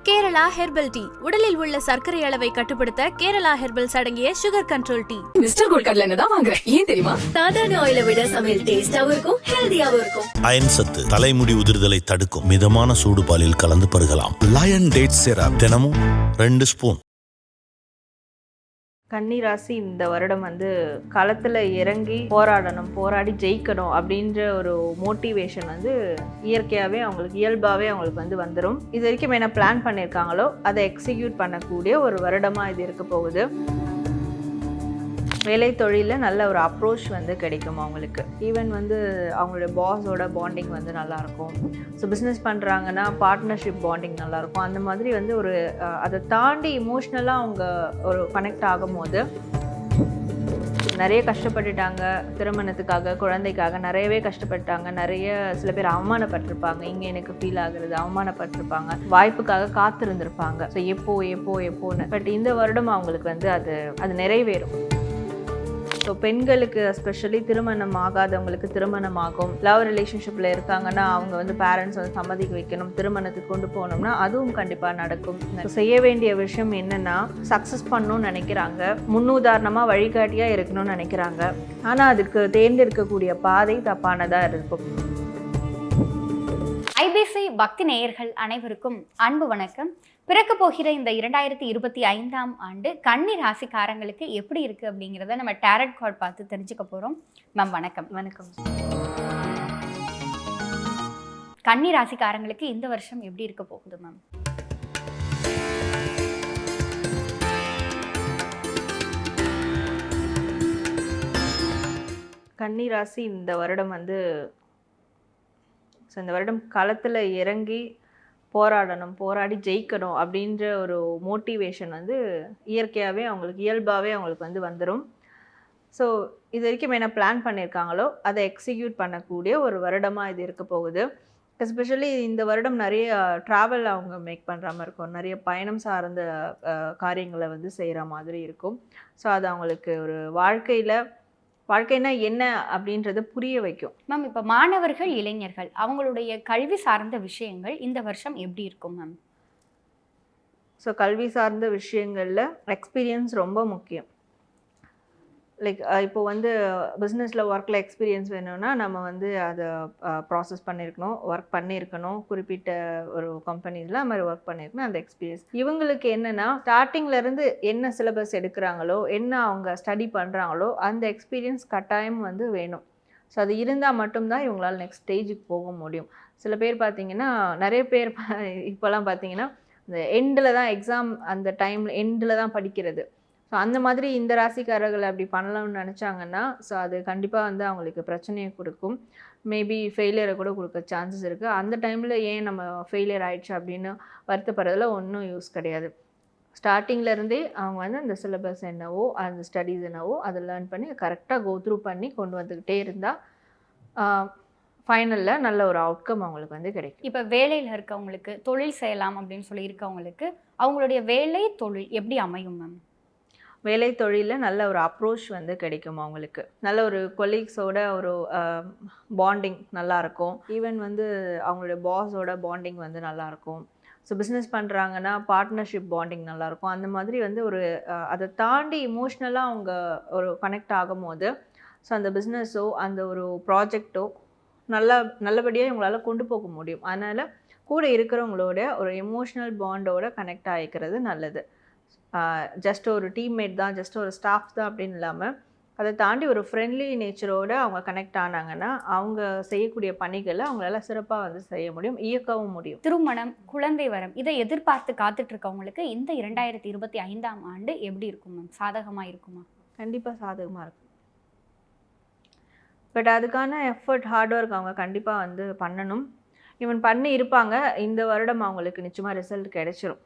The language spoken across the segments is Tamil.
கேரளா ஹெர்பல் டீ உடலில் உள்ள சர்க்கரை அளவை கட்டுப்படுத்த கேரளா ஹெர்பல்ஸ் அடங்கிய sugar control tea. Mister gold கடலை எண்ணெய் தான் வாங்குறேன். ஏன் தெரியுமா? சாதாரண ஆயிலை விட சமையல் டேஸ்டாவும் இருக்கும், ஹெல்தியாவும் இருக்கும். அயன் சத்து தலைமுடி உதிர்தலை தடுக்கும். மிதமான சூடு பாலில் கலந்து பருகலாம். லயன் டேட் சிரப் தினமும் 2 ஸ்பூன். கன்னிராசி இந்த வருடம் களத்தில் இறங்கி போராடணும், போராடி ஜெயிக்கணும் அப்படின்ற ஒரு மோட்டிவேஷன் இயற்கையாகவே அவங்களுக்கு இயல்பாகவே அவங்களுக்கு வந்துடும். இது வரைக்கும் என்ன பிளான் பண்ணியிருக்காங்களோ அதை எக்ஸிக்யூட் பண்ணக்கூடிய ஒரு வருடமாக இது இருக்க போகுது. வேலை தொழிலில் நல்ல ஒரு அப்ரோச் கிடைக்கும் அவங்களுக்கு. ஈவன் அவங்களுடைய பாஸோட பாண்டிங் நல்லாயிருக்கும். ஸோ பிஸ்னஸ் பண்ணுறாங்கன்னா பார்ட்னர்ஷிப் பாண்டிங் நல்லாயிருக்கும். அந்த மாதிரி ஒரு அதை தாண்டி இமோஷ்னலாக அவங்க ஒரு கனெக்ட் ஆகும்போது நிறைய கஷ்டப்பட்டுட்டாங்க. திருமணத்துக்காக, குழந்தைக்காக நிறையவே கஷ்டப்பட்டாங்க. நிறைய சில பேர் அவமானப்பட்டிருப்பாங்க. இங்கே எனக்கு ஃபீல் ஆகுறது அவமானப்பட்டிருப்பாங்க. வாய்ப்புக்காக காத்திருந்திருப்பாங்க. ஸோ எப்போன்னு. பட் இந்த வருடம் அவங்களுக்கு அது நிறைவேறும். ஸோ பெண்களுக்கு எஸ்பெஷலி திருமணம் ஆகாதவங்களுக்கு திருமணம் ஆகும். லவ் ரிலேஷன்ஷிப்பில் இருக்காங்கன்னா அவங்க பேரண்ட்ஸ் சம்மதிக்க வைக்கணும். திருமணத்துக்கு கொண்டு போகணும்னா அதுவும் கண்டிப்பாக நடக்கும். செய்ய வேண்டிய விஷயம் என்னென்னா, சக்ஸஸ் பண்ணணும்னு நினைக்கிறாங்க, முன்னுதாரணமாக வழிகாட்டியாக இருக்கணும்னு நினைக்கிறாங்க. ஆனால் அதுக்கு தேர்ந்தெடுக்கக்கூடிய பாதை தப்பானதாக இருக்கும். ஐபிசி பக்தி நேயர்கள் அனைவருக்கும் அன்பு வணக்கம். பிறக்க போகிற இந்த 2025ஆம் ஆண்டு கன்னி ராசிக்காரங்களுக்கு எப்படி இருக்கு அப்படிங்கிறத நம்ம டேரட் கார்ட் பார்த்து தெரிஞ்சுக்க போறோம். மேம் வணக்கம். வணக்கம். கன்னி ராசிக்காரங்களுக்கு இந்த வருஷம் எப்படி இருக்க போகுது மேம்? கன்னி ராசி இந்த வருடம் இந்த வருடம் களத்தில் இறங்கி போராடணும், போராடி ஜெயிக்கணும் அப்படின்ற ஒரு மோட்டிவேஷன் இயற்கையாகவே அவங்களுக்கு இயல்பாகவே அவங்களுக்கு வந்துடும். ஸோ இது வரைக்கும் என்ன பிளான் பண்ணியிருக்காங்களோ அதை எக்ஸிக்யூட் பண்ணக்கூடிய ஒரு வருடமாக இது இருக்க போகுது. எஸ்பெஷலி இந்த வருடம் நிறைய ட்ராவல் அவங்க மேக் பண்ணுற மாதிரி இருக்கும். நிறைய பயணம் சார்ந்த காரியங்களை செய்கிற மாதிரி இருக்கும். ஸோ அது அவங்களுக்கு ஒரு வாழ்க்கைனா என்ன அப்படின்றத புரிய வைக்கும். மேம், இப்போ மாணவர்கள், இளைஞர்கள் அவங்களுடைய கல்வி சார்ந்த விஷயங்கள் இந்த வருஷம் எப்படி இருக்கும் மேம்? ஸோ கல்வி சார்ந்த விஷயங்களில் எக்ஸ்பீரியன்ஸ் ரொம்ப முக்கியம். லைக் இப்போ பிஸ்னஸில் ஒர்க்கில் எக்ஸ்பீரியன்ஸ் வேணும்னா நம்ம அதை ப்ராசஸ் ஒர்க் பண்ணியிருக்கணும். குறிப்பிட்ட ஒரு கம்பெனிஸில் அது மாதிரி ஒர்க் பண்ணியிருக்கணும். அந்த எக்ஸ்பீரியன்ஸ் இவங்களுக்கு என்னென்னா, ஸ்டார்டிங்லேருந்து என்ன சிலபஸ் எடுக்கிறாங்களோ, என்ன அவங்க ஸ்டடி பண்ணுறாங்களோ அந்த எக்ஸ்பீரியன்ஸ் கட்டாயம் வேணும். ஸோ அது இருந்தால் மட்டும்தான் இவங்களால் நெக்ஸ்ட் ஸ்டேஜுக்கு போக முடியும். சில பேர் பார்த்திங்கன்னா, நிறைய பேர் இப்போல்லாம் பார்த்திங்கன்னா இந்த எண்டில் தான் எக்ஸாம், அந்த டைமில் எண்டில் தான் படிக்கிறது. ஸோ அந்த மாதிரி இந்த ராசிக்காரர்கள் அப்படி பண்ணலாம்னு நினச்சாங்கன்னா, ஸோ அது கண்டிப்பாக அவங்களுக்கு பிரச்சனையை கொடுக்கும். மேபி ஃபெயிலியரை கூட கொடுக்க சான்சஸ் இருக்குது. அந்த டைமில் ஏன் நம்ம ஃபெயிலியர் ஆகிடுச்சு அப்படின்னு வருத்தப்படுறதுல ஒன்றும் யூஸ் கிடையாது. ஸ்டார்டிங்லேருந்தே அவங்க அந்த சிலபஸ் என்னவோ, அந்த ஸ்டடீஸ் என்னவோ அதை லேர்ன் பண்ணி கரெக்டாக கோ த்ரூ பண்ணி கொண்டு வந்துக்கிட்டே இருந்தால் ஃபைனலில் நல்ல ஒரு அவுட்கம் அவங்களுக்கு கிடைக்கும். இப்போ வேலையில் இருக்கவங்களுக்கு, தொழில் செய்யலாம் அப்படின்னு சொல்லி இருக்கவங்களுக்கு அவங்களுடைய வேலை தொழில் எப்படி அமையும் மேம்? வேலை தொழிலில் நல்ல ஒரு அப்ரோச் கிடைக்கும் அவங்களுக்கு. நல்ல ஒரு கொலீக்ஸோட ஒரு பாண்டிங் நல்லாயிருக்கும். ஈவன் அவங்களுடைய பாஸோட பாண்டிங் நல்லாயிருக்கும். ஸோ பிஸ்னஸ் பண்ணுறாங்கன்னா பார்ட்னர்ஷிப் பாண்டிங் நல்லாயிருக்கும். அந்த மாதிரி ஒரு அதை தாண்டி இமோஷ்னலாக அவங்க ஒரு கனெக்ட் ஆகும்போது, ஸோ அந்த பிஸ்னஸோ அந்த ஒரு ப்ராஜெக்டோ நல்லபடியாக இவங்களால் கொண்டு போக முடியும். அதனால் கூட இருக்கிறவங்களோட ஒரு எமோஷ்னல் பாண்டோட கனெக்ட் ஆகிக்கிறது நல்லது. ஜஸ்ட் ஒரு டீம்மேட் தான், ஜஸ்ட் ஒரு ஸ்டாஃப் தான் அப்படின்னு இல்லாமல் அதை தாண்டி ஒரு ஃப்ரெண்ட்லி நேச்சரோடு அவங்க கனெக்ட் ஆனாங்கன்னா அவங்க செய்யக்கூடிய பணிகளை அவங்களால சிறப்பாக செய்ய முடியும், இயக்கவும் முடியும். திருமணம், குழந்தை வரம் இதை எதிர்பார்த்து காத்துட்ருக்கவங்களுக்கு இந்த 2025ஆம் ஆண்டு எப்படி இருக்கும் மேம்? சாதகமாக இருக்குமா? கண்டிப்பாக சாதகமாக இருக்கும். பட் அதுக்கான எஃபர்ட், ஹார்ட் ஒர்க் அவங்க கண்டிப்பாக பண்ணணும். ஈவன் பண்ணி இருப்பாங்க. இந்த வருடம் அவங்களுக்கு நிச்சயமாக ரிசல்ட் கிடைச்சிரும்.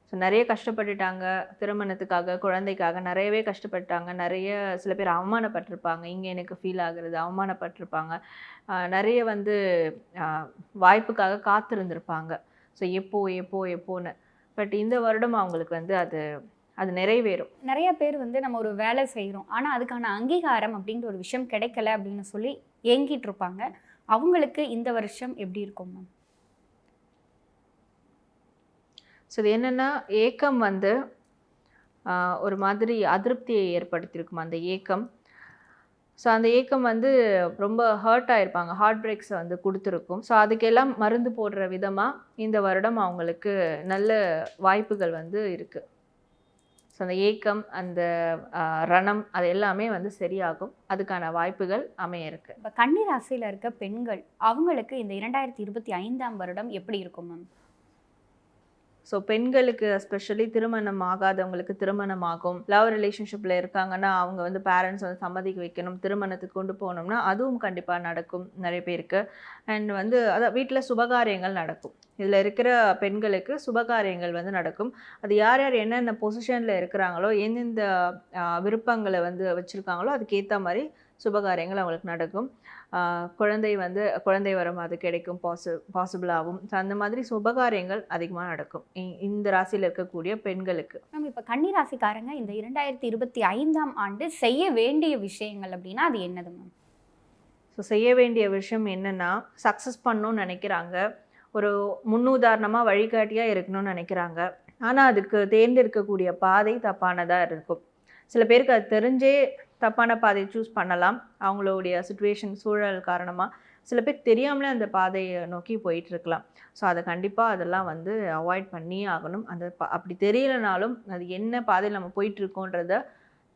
ஸோ நிறைய கஷ்டப்பட்டுட்டாங்க. திருமணத்துக்காக, குழந்தைக்காக நிறையவே கஷ்டப்பட்டாங்க. நிறைய சில பேர் அவமானப்பட்டிருப்பாங்க. இங்கே எனக்கு ஃபீல் ஆகுறது அவமானப்பட்டிருப்பாங்க. நிறைய வாய்ப்புக்காக காத்திருந்திருப்பாங்க. ஸோ எப்போன்னு. பட் இந்த வருடம் அவங்களுக்கு அது நிறைவேறும். நிறைய பேர் நம்ம ஒரு வேலை செய்கிறோம், ஆனால் அதுக்கான அங்கீகாரம் அப்படின்ற ஒரு விஷயம் கிடைக்கல அப்படின்னு சொல்லி ஏங்கிட்டு இருப்பாங்க. அவங்களுக்கு இந்த வருஷம் எப்படி இருக்கும் மேம்? ஸோ இது என்னென்னா ஏக்கம் வந்து ஒரு மாதிரி அதிருப்தியை ஏற்படுத்தியிருக்கும் அந்த ஏக்கம். ஸோ அந்த ஏக்கம் வந்து ரொம்ப ஹர்ட் ஆகிருப்பாங்க, ஹார்ட் பிரேக்ஸை வந்து கொடுத்துருக்கும். ஸோ அதுக்கெல்லாம் மருந்து போடுற விதமாக இந்த வருடம் அவங்களுக்கு நல்ல வாய்ப்புகள் வந்து இருக்குது. ஸோ அந்த ஏக்கம், அந்த ரணம், அது எல்லாமே வந்து சரியாகும். அதுக்கான வாய்ப்புகள் அமைய இருக்குது. இப்போ கன்னி ராசியில் இருக்க பெண்கள் அவங்களுக்கு இந்த 2025ஆம் வருடம் எப்படி இருக்கும் மேம்? ஸோ பெண்களுக்கு எஸ்பெஷலி திருமணம் ஆகாதவங்களுக்கு திருமணம் ஆகும். லவ் ரிலேஷன்ஷிப்பில் இருக்காங்கன்னா அவங்க வந்து பேரண்ட்ஸ் வந்து சம்மதிக்க வைக்கணும், திருமணத்துக்கு கொண்டு போகணும்னா அதுவும் கண்டிப்பாக நடக்கும் நிறைய பேருக்கு. அண்ட் வந்து அதான் வீட்டில் சுபகாரியங்கள் நடக்கும். இதில் இருக்கிற பெண்களுக்கு சுபகாரியங்கள் வந்து நடக்கும். அது யார் யார் என்னென்ன பொசிஷனில் இருக்கிறாங்களோ, எந்தெந்த விருப்பங்களை வந்து வச்சுருக்காங்களோ அதுக்கேற்ற மாதிரி சுபகாரியங்கள் அவங்களுக்கு நடக்கும். குழந்தை வரம் அது கிடைக்கும், பாசிபிளாகும். ஸோ அந்த மாதிரி சுபகாரியங்கள் அதிகமாக நடக்கும் இந்த ராசியில் இருக்கக்கூடிய பெண்களுக்கு. மேம் இப்போ கன்னி ராசிக்காரங்க இந்த 2025ஆம் ஆண்டு செய்ய வேண்டிய விஷயங்கள் அப்படின்னா அது என்னது மேம்? ஸோ செய்ய வேண்டிய விஷயம் என்னென்னா, சக்ஸஸ் பண்ணணும்னு நினைக்கிறாங்க, ஒரு முன்னுதாரணமாக வழிகாட்டியாக இருக்கணும்னு நினைக்கிறாங்க. ஆனால் அதுக்கு தேர்ந்தெடுக்கக்கூடிய பாதை தப்பானதாக இருக்கும். சில பேருக்கு அது தெரிஞ்சே தப்பான பாதையை சூஸ் பண்ணலாம், அவங்களுடைய சுச்சுவேஷன் சூழல் காரணமாக. சில பேர் தெரியாமலே அந்த பாதையை நோக்கி போயிட்டுருக்கலாம். ஸோ அதை கண்டிப்பாக அதெல்லாம் வந்து அவாய்ட் பண்ணியே ஆகணும். அந்த அப்படி தெரியலனாலும் அது என்ன பாதையில் நம்ம போயிட்டுருக்கோன்றத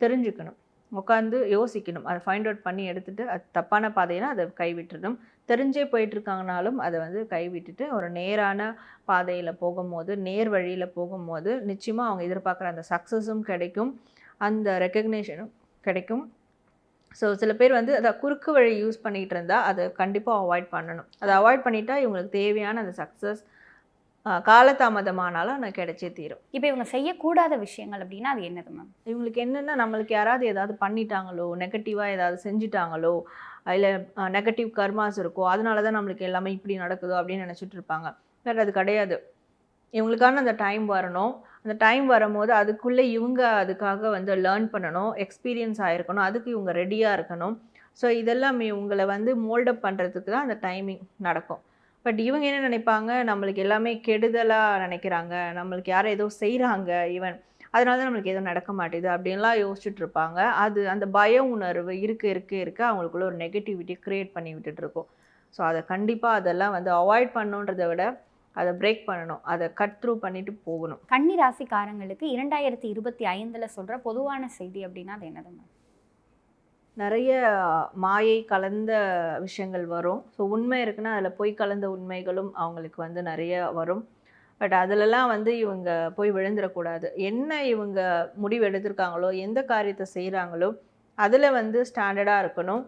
தெரிஞ்சுக்கணும், உட்காந்து யோசிக்கணும், அதை ஃபைண்ட் அவுட் பண்ணி எடுத்துகிட்டு அது தப்பான பாதையினா அதை கைவிட்டுடணும். தெரிஞ்சே போயிட்டுருக்காங்கனாலும் அதை வந்து கைவிட்டுட்டு ஒரு நேரான பாதையில் போகும்போது, நேர் வழியில் போகும்போது நிச்சயமாக அவங்க எதிர்பார்க்குற அந்த சக்ஸஸும் கிடைக்கும், அந்த ரெக்கக்னேஷனும் கிடைக்கும். ஸோ சில பேர் வந்து அதை குறுக்கு வழி யூஸ் பண்ணிகிட்டு இருந்தால் அதை கண்டிப்பாக அவாய்ட் பண்ணணும். அதை அவாய்ட் பண்ணிட்டா இவங்களுக்கு தேவையான அந்த சக்ஸஸ் காலதாமதமானாலும் எனக்கு கிடைச்சே தீரும். இப்போ இவங்க செய்யக்கூடாத விஷயங்கள் அப்படின்னா அது என்னது மேம்? இவங்களுக்கு என்னென்னா, நம்மளுக்கு யாராவது ஏதாவது பண்ணிட்டாங்களோ, நெகட்டிவாக ஏதாவது செஞ்சிட்டாங்களோ, இல்லை நெகட்டிவ் கர்மாஸ் இருக்கோ, அதனால தான் நம்மளுக்கு எல்லாமே இப்படி நடக்குதோ அப்படின்னு நினச்சிட்டு இருப்பாங்க. பட் அது கிடையாது. இவங்களுக்கான அந்த டைம் வரணும். அந்த டைம் வரும்போது அதுக்குள்ளே இவங்க அதுக்காக வந்து லேர்ன் பண்ணணும், எக்ஸ்பீரியன்ஸ் ஆகிருக்கணும், அதுக்கு இவங்க ரெடியாக இருக்கணும். ஸோ இதெல்லாம் இவங்களை வந்து மோல்டப் பண்ணுறதுக்கு தான் அந்த டைமிங் நடக்கும். பட் இவங்க என்ன நினைப்பாங்க, நம்மளுக்கு எல்லாமே கெடுதலாக நினைக்கிறாங்க, நம்மளுக்கு யாரும் ஏதோ செய்கிறாங்க ஈவன், அதனால தான் நம்மளுக்கு எதுவும் நடக்க மாட்டேது அப்படின்லாம் யோசிச்சுட்டு இருப்பாங்க. அது அந்த பய உணர்வு இருக்க அவங்களுக்குள்ள ஒரு நெகட்டிவிட்டி க்ரியேட் பண்ணி விட்டுட்ருக்கோம். ஸோ அதை கண்டிப்பாக அதெல்லாம் வந்து அவாய்ட் பண்ணணுன்றதை விட அதை பிரேக் பண்ணணும், அதை கட் த்ரூ பண்ணிட்டு போகணும். கன்னி ராசிக்காரங்களுக்கு 2025 சொல்கிற பொதுவான செய்தி அப்படின்னா அது என்னது மேம்? நிறைய மாயை கலந்த விஷயங்கள் வரும். ஸோ உண்மை இருக்குன்னா அதில் பொய் கலந்த உண்மைகளும் அவங்களுக்கு வந்து நிறைய வரும். பட் அதிலெல்லாம் வந்து இவங்க போய் விழுந்துடக்கூடாது. என்ன இவங்க முடிவு எடுத்திருக்காங்களோ, எந்த காரியத்தை செய்கிறாங்களோ அதில் வந்து ஸ்டாண்டர்டாக இருக்கணும்,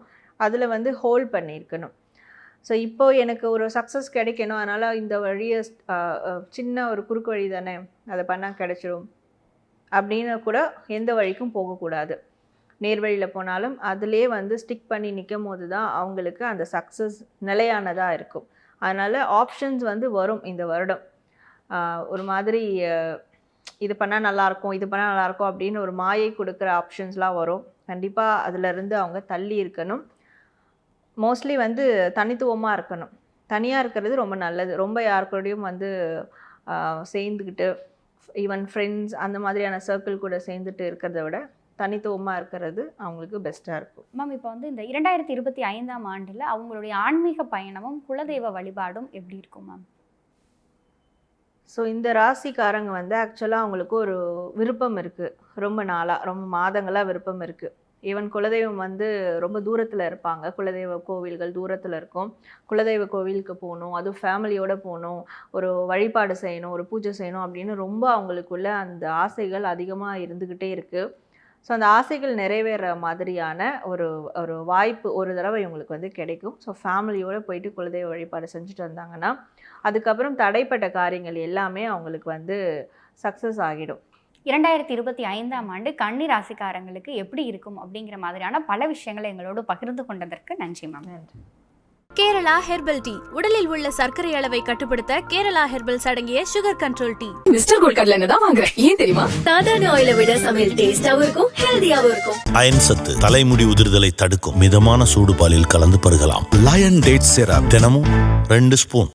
அதில் வந்து ஹோல்ட் பண்ணியிருக்கணும். ஸோ இப்போது எனக்கு ஒரு சக்ஸஸ் கிடைக்கணும், அதனால் இந்த வழியை சின்ன ஒரு குறுக்கு வழி தானே, அதை பண்ணால் கிடைச்சிடும் அப்படின்னு கூட எந்த வழிக்கும் போகக்கூடாது. நேர்வழியில் போனாலும் அதிலே வந்து ஸ்டிக் பண்ணி நிற்கும் போது தான் அவங்களுக்கு அந்த சக்ஸஸ் நிலையானதாக இருக்கும். அதனால் ஆப்ஷன்ஸ் வந்து வரும் இந்த வருடம். ஒரு மாதிரி இது பண்ணால் நல்லாயிருக்கும், இது பண்ணால் நல்லாயிருக்கும் அப்படின்னு ஒரு மாயை கொடுக்குற ஆப்ஷன்ஸ்லாம் வரும். கண்டிப்பாக அதிலிருந்து அவங்க தள்ளி இருக்கணும். மோஸ்ட்லி வந்து தனித்துவமாக இருக்கணும். தனியாக இருக்கிறது ரொம்ப நல்லது. ரொம்ப யாருக்கூடையும் வந்து சேர்ந்துக்கிட்டு, ஈவன் ஃப்ரெண்ட்ஸ் அந்த மாதிரியான சர்க்கிள் கூட சேர்ந்துட்டு இருக்கிறத விட தனித்துவமாக இருக்கிறது அவங்களுக்கு பெஸ்ட்டாக இருக்கும். மேம் இப்போ வந்து இந்த 2025ஆம் ஆண்டில் அவங்களுடைய ஆன்மீக பயணமும் குலதெய்வ வழிபாடும் எப்படி இருக்கும் மேம்? ஸோ இந்த ராசிக்காரங்க வந்து ஆக்சுவலாக அவங்களுக்கு ஒரு விருப்பம் இருக்குது, ரொம்ப நாளாக, ரொம்ப மாதங்களாக விருப்பம் இருக்குது. ஈவன் குலதெய்வம் வந்து ரொம்ப தூரத்தில் இருப்பாங்க, குலதெய்வ கோவில்கள் தூரத்தில் இருக்கும். குலதெய்வ கோவிலுக்கு போகணும், அதுவும் ஃபேமிலியோடு போகணும், ஒரு வழிபாடு செய்யணும், ஒரு பூஜை செய்யணும் அப்படின்னு ரொம்ப அவங்களுக்குள்ள அந்த ஆசைகள் அதிகமாக இருந்துக்கிட்டே இருக்குது. ஸோ அந்த ஆசைகள் நிறைவேற மாதிரியான ஒரு வாய்ப்பு ஒரு தடவை இவங்களுக்கு வந்து கிடைக்கும். ஸோ ஃபேமிலியோடு போயிட்டு குலதெய்வ வழிபாடு செஞ்சுட்டு வந்தாங்கன்னா அதுக்கப்புறம் தடைப்பட்ட காரியங்கள் எல்லாமே அவங்களுக்கு வந்து சக்ஸஸ் ஆகிடும். 2025ஆம் ஆண்டு கன்னி ராசிக்காரங்களுக்கு எப்படி இருக்கும் அப்படிங்கிற மாதிரியான பல விஷயங்களை எங்களோடு பகிர்ந்து கொண்டதற்கு நன்றி மேம். நன்றி. கேரளா ஹெர்பல் டீ உடலில் உள்ள சர்க்கரை அளவை கட்டுப்படுத்த கேரளா ஹெர்பல்ஸ் அடங்கிய sugar control tea. Mister gold கடலை எண்ணெய் தான் வாங்குறேன். ஏன் தெரியுமா? சாதாரண ஆயிலை விட சமையல் டேஸ்டாவும் இருக்கும், ஹெல்தியாவும் இருக்கும். அயன் சத்து தலைமுடி உதிர்தலை தடுக்கும். மிதமான சூடு பாலில் கலந்து பருகலாம். லயன் டேட் சிரப் தினமும் 2 ஸ்பூன்.